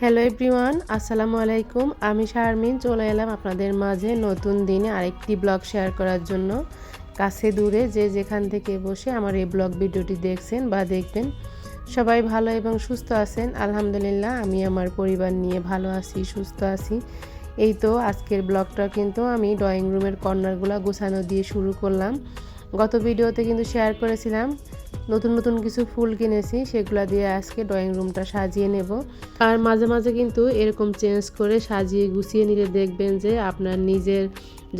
Hello everyone, আসসালামু আলাইকুম। আমি শারমিন চলে এলাম আপনাদের মাঝে নতুন দিনে আরেকটি ব্লগ শেয়ার করার জন্য। কাছে দূরে যে যেখান থেকে বসে আমার এই ব্লগ ভিডিওটি দেখছেন বা দেখবেন, সবাই ভালো এবং সুস্থ আছেন। আলহামদুলিল্লাহ, আমি আমার পরিবার নিয়ে ভালো আছি, সুস্থ আছি। এই তো আজকের ব্লগটা কিন্তু আমি ড্রয়িং রুমের কর্নারগুলো গোছানো দিয়ে শুরু করলাম। গত ভিডিওতে কিন্তু শেয়ার করেছিলাম নতুন নতুন কিছু ফুল কিনেছি, সেগুলো দিয়ে আজকে ড্রয়িং রুমটা সাজিয়ে নেব। আর মাঝে মাঝে কিন্তু এরকম চেঞ্জ করে সাজিয়ে গুছিয়ে নিলে দেখবেন যে আপনার নিজের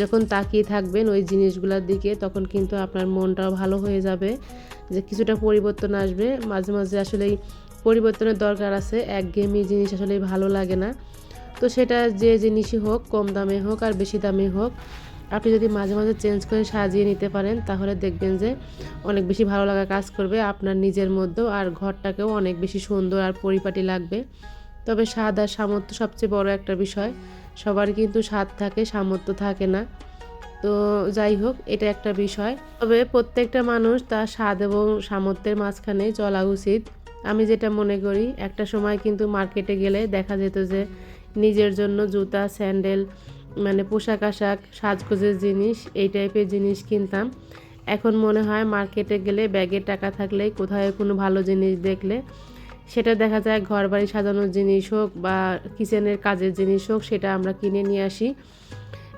যখন তাকিয়ে থাকবেন ওই জিনিসগুলোর দিকে, তখন কিন্তু আপনার মনটাও ভালো হয়ে যাবে, যে কিছুটা পরিবর্তন আসবে। মাঝে মাঝে আসলে পরিবর্তনের দরকার আছে, একঘেয়েমি জিনিস আসলে ভালো লাগে না। তো সেটা যে জিনিসই হোক, কম দামে হোক আর বেশি দামে হোক, আপনি যদি মাঝে মাঝে চেঞ্জ করে সাজিয়ে নিতে পারেন, তাহলে দেখবেন যে অনেক বেশি ভালো লাগা কাজ করবে আপনার নিজের মধ্যেও, আর ঘরটাকেও অনেক বেশি সুন্দর আর পরিপাটি লাগবে। তবে স্বাদ আর সামর্থ্য সবচেয়ে বড় একটা বিষয়। সবার কিন্তু স্বাদ থাকে, সামর্থ্য থাকে না। তো যাই হোক, এটা একটা বিষয়। তবে প্রত্যেকটা মানুষ তার স্বাদ এবং সামর্থ্যের মাঝখানে চলা উচিত। আমি যেটা মনে করি, একটা সময় কিন্তু মার্কেটে গেলে দেখা যেত যে নিজের জন্য জুতা, স্যান্ডেল, মানে পোশাক আশাক, সাজগোজের জিনিস, এই টাইপের জিনিস কিনতাম। এখন মনে হয় মার্কেটে গেলে ব্যাগে টাকা থাকলেই কোথায় কোনো ভালো জিনিস দেখলে, সেটা দেখা যায় ঘর বাড়ি সাজানোর জিনিস হোক বা কিচেনের কাজের জিনিস হোক, সেটা আমরা কিনে নিয়ে আসি।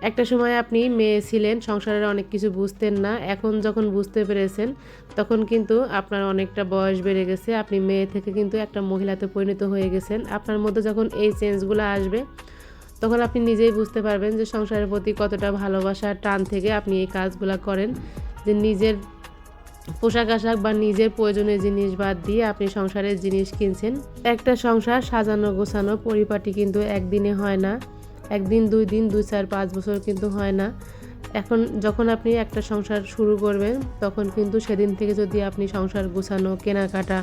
একটা সময় আপনি মেয়ে ছিলেন, সংসারের অনেক কিছু বুঝতেন না। এখন যখন বুঝতে পেরেছেন, তখন কিন্তু আপনার অনেকটা বয়স বেড়ে গেছে, আপনি মেয়ে থেকে কিন্তু একটা মহিলাতে পরিণত হয়ে গেছেন। আপনার মধ্যে যখন এই চেঞ্জগুলো আসবে, তখন আপনি নিজেই বুঝতে পারবেন যে সংসারের প্রতি কতটা ভালোবাসা, টান থেকে আপনি এই কাজগুলো করেন, যে নিজের পোশাক আশাক বা নিজের প্রয়োজনীয় জিনিস বাদ দিয়ে আপনি সংসারের জিনিস কিনছেন। একটা সংসার সাজানো গোছানো পরিপাটি কিন্তু একদিনে হয় না, একদিন, 2 দিন, 2, 4, 5 বছর কিন্তু হয় না। এখন যখন আপনি একটা সংসার শুরু করবেন, তখন কিন্তু সেদিন থেকে যদি আপনি সংসার গোছানো, কেনাকাটা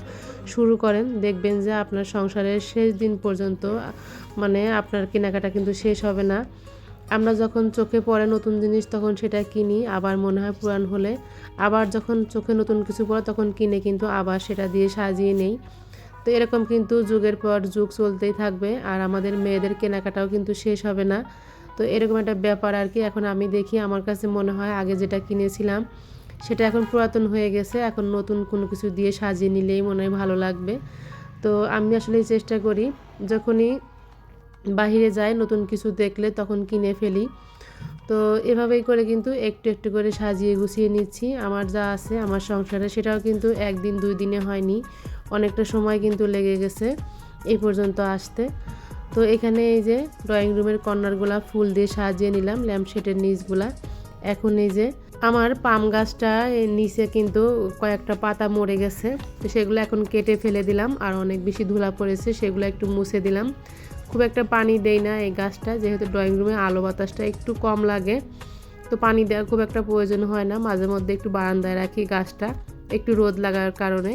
শুরু করেন, দেখবেন যে আপনার সংসারের শেষ দিন পর্যন্ত মানে আপনার কেনাকাটা কিন্তু শেষ হবে না। আমরা যখন চোখে পড়ে নতুন জিনিস, তখন সেটা কিনি, আবার মনে হয় পুরান হলে, আবার যখন চোখে নতুন কিছু পড়ে তখন কিনে কিন্তু আবার সেটা দিয়ে সাজিয়ে নেই। তো এরকম কিন্তু যুগের পর যুগ চলতেই থাকবে, আর আমাদের মেয়েদের কেনাকাটাও কিন্তু শেষ হবে না। তো এরকম একটা ব্যাপার আর কি। এখন আমি দেখি, আমার কাছে মনে হয় আগে যেটা কিনেছিলাম সেটা এখন পুরাতন হয়ে গেছে, এখন নতুন কোনো কিছু দিয়ে সাজিয়ে নিলেই মনে হয় ভালো লাগবে। তো আমি আসলে চেষ্টা করি, যখনই বাহিরে যাই নতুন কিছু দেখলে তখন কিনে ফেলি। তো এভাবেই করে কিন্তু একটু একটু করে সাজিয়ে গুছিয়ে নিচ্ছি আমার যা আছে আমার সংসারে। সেটাও কিন্তু 1 দিন 2 দিনে হয়নি, অনেকটা সময় কিন্তু লেগে গেছে এই পর্যন্ত আসতে। তো এখানে এই যে ড্রয়িং রুমের কর্নারগুলা ফুল দিয়ে সাজিয়ে নিলাম, ল্যাম্পশেডের নিচগুলা। এখন এই যে আমার পাম গাছটা এর নিচে কিন্তু কয়েকটা পাতা মরে গেছে, তো সেগুলো এখন কেটে ফেলে দিলাম। আর অনেক বেশি ধুলা পড়েছে, সেগুলো একটু মুছে দিলাম। খুব একটা পানি দেই না এই গাছটা, যেহেতু ড্রয়িং রুমে আলো বাতাসটা একটু কম লাগে, তো পানি দেওয়ার খুব একটা প্রয়োজন হয় না। মাঝে মধ্যে একটু বারান্দায় রাখি গাছটা, একটু রোদ লাগার কারণে।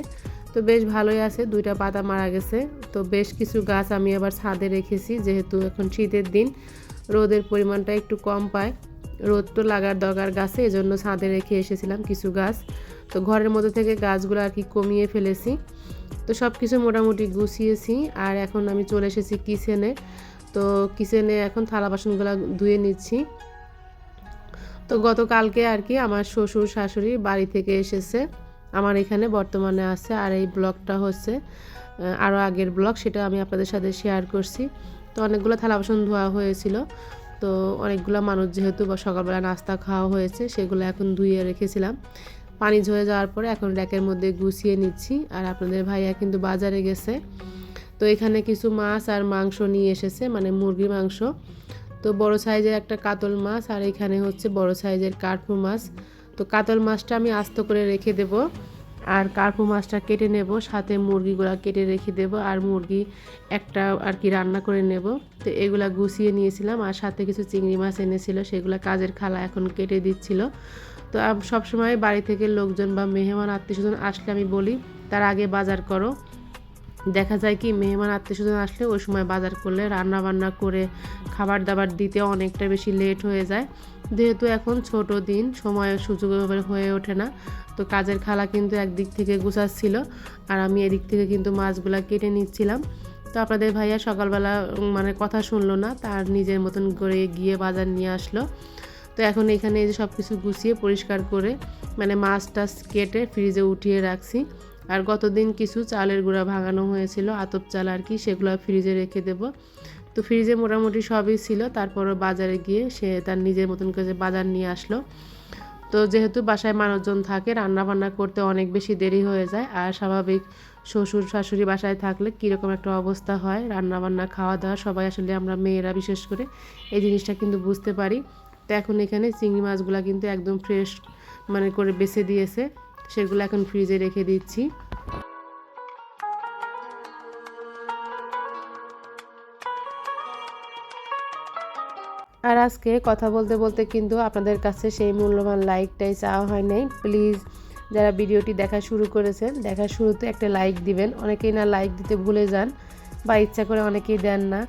তো বেশ ভালোই আছে, 2টা পাতা মারা গেছে। তো বেশ কিছু গাছ আমি আবার ছাদে রেখেছি, যেহেতু এখন শীতের দিন, রোদের পরিমাণটা একটু কম পায়, রোদ তো লাগার দরকার গাছে, এজন্য ছাদে রেখে এসেছিলাম কিছু গাছ। তো ঘরের মধ্যে থেকে গাছগুলো আর কি কমিয়ে ফেলেছি। তো সব কিছু মোটামুটি গুছিয়েছি, আর এখন আমি চলে এসেছি কিচেনে। তো কিচেনে এখন থালা বাসনগুলো ধুয়ে নিচ্ছি। তো গতকালকে আর কি আমার শ্বশুর শাশুড়ি বাড়ি থেকে এসেছে, আমার এখানে বর্তমানে আছে। আর এই ব্লগটা হচ্ছে আরও আগের ব্লগ, সেটা আমি আপনাদের সাথে শেয়ার করছি। তো অনেকগুলো থালা বাসন ধোয়া হয়েছিল, তো অনেকগুলো মানুষ যেহেতু সকালবেলা নাস্তা খাওয়া হয়েছে, সেগুলো এখন ধুয়ে রেখেছিলাম। পানি ঝরে যাওয়ার পরে এখন র্যাকের মধ্যে গুছিয়ে নিচ্ছি। আর আপনাদের ভাইয়া কিন্তু বাজারে গেছে, তো এখানে কিছু মাছ আর মাংস নিয়ে এসেছে, মানে মুরগির মাংস। তো বড় সাইজের একটা কাতল মাছ, আর এখানে হচ্ছে বড় সাইজের কার্পু মাছ। তো কাতল মাছটা আমি আস্ত করে রেখে দেব, আর কার্পু মাছটা কেটে নেব, সাথে মুরগিগুলো কেটে রেখে দেব, আর মুরগি একটা আর কি রান্না করে নেব। তো এগুলা গুছিয়ে নিয়েছিলাম, আর সাথে কিছু চিংড়ি মাছ এনেছিল, সেগুলো কাজের খালা এখন কেটে দিচ্ছিল। তো সবসময় বাড়ি থেকে লোকজন বা মেহমান আত্মীয়স্বজন আসলে আমি বলি, তার আগে বাজার করো। দেখা যায় কি, মেহমান আত্মীয়স্বজন আসলে ওই সময় বাজার করলে রান্না বান্না করে খাবার দাবার দিতে অনেকটা বেশি লেট হয়ে যায়। যেহেতু এখন ছোট দিন, সময়ের সুযোগ হয়ে ওঠে না। তো কাজের খালা কিন্তু একদিক থেকে গুছাচ্ছিল, আর আমি এদিক থেকে কিন্তু মাছগুলা কেটে নিচ্ছিলাম। তো তো আপনাদের ভাইয়া সকালবেলা মানে কথা শুনলো না, তার নিজের মতন করে গিয়ে বাজার নিয়ে আসলো। তো এখন এখানে এই যে সব কিছু গুছিয়ে পরিষ্কার করে মানে মাছ টাছ কেটে ফ্রিজে উঠিয়ে রাখছি। আর গতদিন কিছু চালের গুঁড়া ভাঙানো হয়েছিল, আতপ চাল আর কি, সেগুলো ফ্রিজে রেখে দেব। তো ফ্রিজে মোটামুটি সবই ছিল, তারপরও বাজারে গিয়ে সে তার নিজের মতন করে বাজার নিয়ে আসলো। তো যেহেতু বাসায় মানুষজন থাকে, রান্না বান্না করতে অনেক বেশি দেরি হয়ে যায়। আর স্বাভাবিক শ্বশুর শাশুড়ি বাসায় থাকলে কীরকম একটা অবস্থা হয়, রান্না বান্না খাওয়া দাওয়া সবাই আসলে আমরা মেয়েরা বিশেষ করে এই জিনিসটা কিন্তু বুঝতে পারি। তো এখন এখানে চিংড়ি মাছগুলো কিন্তু একদম ফ্রেশ মানে করে বেছে দিয়েছে, সেগুলো এখন ফ্রিজে রেখে দিচ্ছি। আর আজকে কথা বলতে বলতে কিন্তু আপনাদের কাছে সেই মূল্যবান লাইকটাই চাওয়া হয় নাই। প্লিজ যারা ভিডিওটি দেখা শুরু করেছেন, দেখা শুরুতে একটা লাইক দিবেন। অনেকেই না লাইক দিতে ভুলে যান বা ইচ্ছা করে অনেকেই দেন না।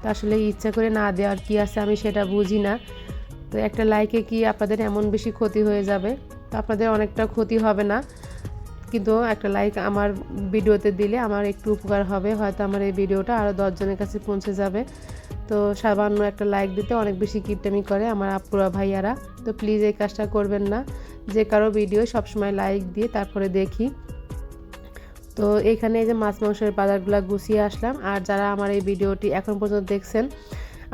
তো আসলে ইচ্ছা করে না দেওয়ার কি আছে আমি সেটা বুঝি না। তো একটা লাইকে কি আপনাদের এমন বেশি ক্ষতি হয়ে যাবে? তো আপনাদের অনেকটা ক্ষতি হবে না, কিন্তু একটা লাইক আমার ভিডিওতে দিলে আমার একটু উপকার হবে, হয়তো আমার এই ভিডিওটা আরও 10 জনের কাছে পৌঁছে যাবে। তো সামান্য একটা লাইক দিতে অনেক বেশি কিপটামি করে আমার আপুরা ভাইয়ারা। তো প্লিজ এই কাজটা করবেন না। যে কারো ভিডিও সবসময় লাইক দিয়ে তারপরে দেখি। তো এইখানে এই যে মাছ মাংসের বাজারগুলো গুছিয়ে আসলাম। আর যারা আমার এই ভিডিওটি এখন পর্যন্ত দেখছেন,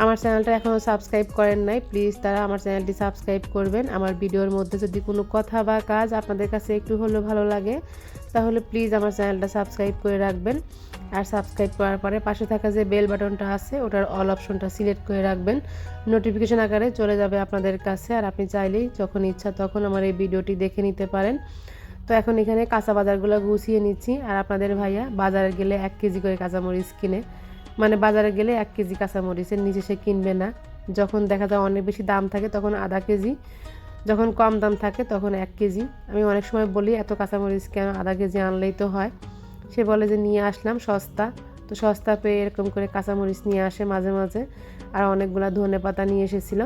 আমার চ্যানেলটা এখনও সাবস্ক্রাইব করেন নাই, প্লিজ তারা আমার চ্যানেলটি সাবস্ক্রাইব করবেন। আমার ভিডিওর মধ্যে যদি কোনো কথা বা কাজ আপনাদের কাছে একটু হলেও ভালো লাগে, তাহলে প্লিজ আমার চ্যানেলটা সাবস্ক্রাইব করে রাখবেন। আর সাবস্ক্রাইব করার পরে পাশে থাকা যে বেল বাটনটা আছে ওটার অল অপশনটা সিলেক্ট করে রাখবেন, নোটিফিকেশন আকারে চলে যাবে আপনাদের কাছে। আর আপনি চাইলেই যখন ইচ্ছা তখন আমার এই ভিডিওটি দেখে নিতে পারেন। তো এখন এখানে কাঁচা বাজারগুলো গুছিয়ে নিচ্ছি। আর আপনাদের ভাইয়া বাজারে গেলে 1 কেজি করে কাঁচামরিচ কিনে, মানে বাজারে গেলে 1 কেজি কাঁচামরিচের নিচে সে কিনবে না। যখন দেখা যায় অনেক বেশি দাম থাকে তখন আধা কেজি, যখন কম দাম থাকে তখন 1 কেজি। আমি অনেক সময় বলি এত কাঁচামরিচ কেন, আধা কেজি আনলেই তো হয়। সে বলে যে নিয়ে আসলাম সস্তা। তো সস্তা পেয়ে এরকম করে কাঁচামরিচ নিয়ে আসে মাঝে মাঝে। আর অনেকগুলো ধনেপাতা নিয়ে এসেছিল।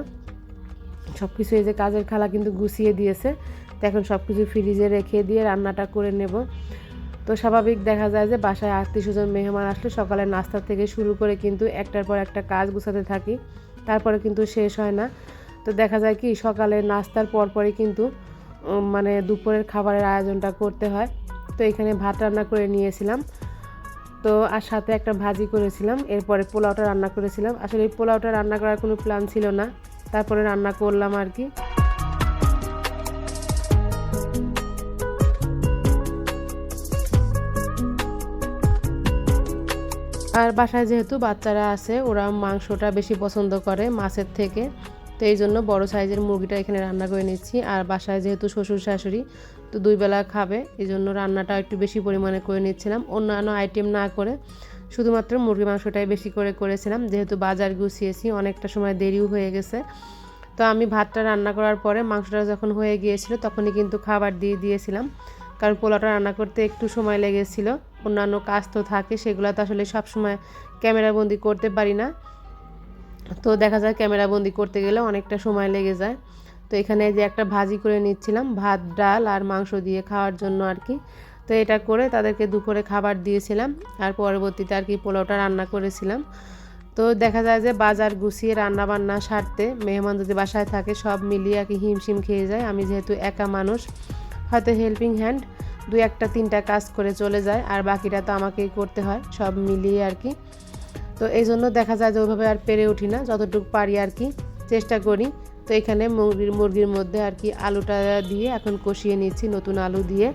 সব কিছু এই যে কাজের খালা কিন্তু গুছিয়ে দিয়েছে। তো এখন সব কিছু ফ্রিজে রেখে দিয়ে রান্নাটা করে নেব। তো স্বাভাবিক দেখা যায় যে বাসায় আত্মীয়স্বজন মেহমান আসলে সকালের নাস্তা থেকে শুরু করে কিন্তু একটার পর একটা কাজ গুছাতে থাকি, তারপরে কিন্তু শেষ হয় না। তো দেখা যায় কি সকালের নাস্তার পরপরই কিন্তু মানে দুপুরের খাবারের আয়োজনটা করতে হয়। তো এখানে ভাত রান্না করে নিয়েছিলাম, তো আর সাথে একটা ভাজি করেছিলাম, এরপরে পোলাওটা রান্না করেছিলাম। আসলে এই পোলাওটা রান্না করার কোনো প্ল্যান ছিল না, তারপরে রান্না করলাম আর কি। আর বাসায় যেহেতু বাচ্চারা আছে, ওরা মাংসটা বেশি পছন্দ করে মাছের থেকে। তো এই জন্য বড়ো সাইজের মুরগিটা এখানে রান্না করে নিচ্ছি। আর বাসায় যেহেতু শ্বশুর শাশুড়ি তো 2 বেলা খাবে, এই জন্য রান্নাটা একটু বেশি পরিমাণে করে নিচ্ছিলাম, অন্যান্য আইটেম না করে শুধুমাত্র মুরগি মাংসটাই বেশি করে করেছিলাম। যেহেতু বাজার গুছিয়েছি অনেকটা সময় দেরিও হয়ে গেছে। তো আমি ভাতটা রান্না করার পরে মাংসটা যখন হয়ে গিয়েছিল তখনই কিন্তু খাবার দিয়ে দিয়েছিলাম, কারণ পোলাওটা রান্না করতে একটু সময় লেগেছিল। অন্যান্য কাজ তো থাকে, সেগুলো তো আসলে সব সময় ক্যামেরাবন্দি করতে পারি না। তো দেখা যায় ক্যামেরাবন্দি করতে গেলে অনেকটা সময় লেগে যায়। তো এখানে যে একটা ভাজি করে নিচ্ছিলাম ভাত ডাল আর মাংস দিয়ে খাওয়ার জন্য আর কি। তো এটা করে তাদেরকে দুপুরে খাবার দিয়েছিলাম, আর পরবর্তীতে আর কি পোলাওটা রান্না করেছিলাম। তো দেখা যায় যে বাজার গুছিয়ে রান্না বান্না সারতে মেহমান যদি বাসায় থাকে সব মিলিয়ে আর কি হিমশিম খেয়ে যায়। আমি যেহেতু একা মানুষ, হয়তো হেল্পিং হ্যান্ড 2-1-3টা কাজ করে চলে যায়, আর বাকিটা তো আমাকেই করতে হয় সব মিলিয়ে আর কি। তো এই জন্য দেখা যায় যে ওইভাবে আর পেরে উঠি না, যতটুকু পারি আর কি চেষ্টা করি। তো এখানে মুরগির মধ্যে আর কি আলুটা দিয়ে এখন কষিয়ে নিচ্ছি, নতুন আলু দিয়ে।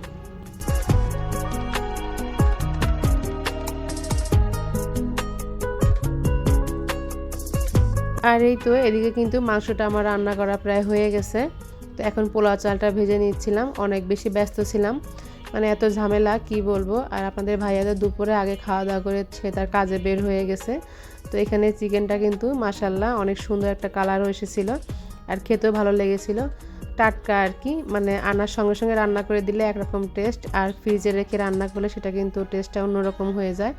আর এই তো এদিকে কিন্তু মাংসটা আমার রান্না করা প্রায় হয়ে গেছে। তো এখন পোলাও চালটা ভেজে নিচ্ছিলাম, অনেক বেশি ব্যস্ত ছিলাম, মানে এত ঝামেলা কি বলবো। আর আপনাদের ভাইয়াদের দুপুরে আগে খাওয়া দাওয়া করে সে তার কাজে বের হয়ে গেছে। তো এখানে চিকেনটা কিন্তু মাশাল্লাহ অনেক সুন্দর একটা কালার এসেছিল, আর খেতেও ভালো লেগেছিল। টাটকা আর কি, মানে আনার সঙ্গে সঙ্গে রান্না করে দিলে একরকম টেস্ট, আর ফ্রিজে রেখে রান্না করলে সেটা কিন্তু টেস্টটা অন্যরকম হয়ে যায়।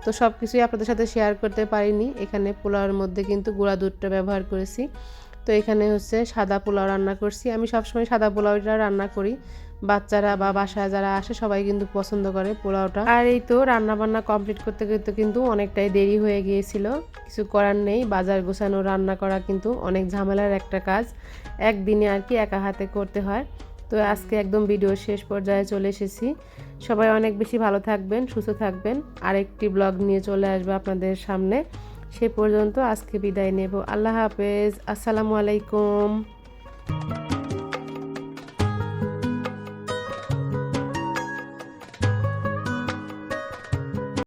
তো সব কিছুই আপনাদের সাথে শেয়ার করতে পারিনি। এখানে পোলাওয়ের মধ্যে কিন্তু গুঁড়া দুধটা ব্যবহার করেছি। তো এখানে হচ্ছে সাদা পোলাও রান্না করছি। আমি সবসময় সাদা পোলাওটা রান্না করি, বাচ্চারা বা বাসায় যারা আসে সবাই কিন্তু পছন্দ করে পোলাওটা। আর এই তো রান্না বান্না কমপ্লিট করতে করতে কিন্তু অনেকটাই দেরি হয়ে গিয়েছিল। কিছু করার নেই, বাজার গোছানো রান্না করা কিন্তু অনেক ঝামেলার একটা কাজ, একদিনে আর কি একা হাতে করতে হয়। তো আজকে একদম ভিডিও শেষ পর্যায়ে চলে এসেছি। সবাই অনেক বেশি ভালো থাকবেন, সুস্থ থাকবেন। আরেকটি ব্লগ নিয়ে চলে আসবে আপনাদের সামনে। সে পর্যন্ত আজকে বিদায় নেব। আল্লাহ হাফেজ, আসসালামু আলাইকুম।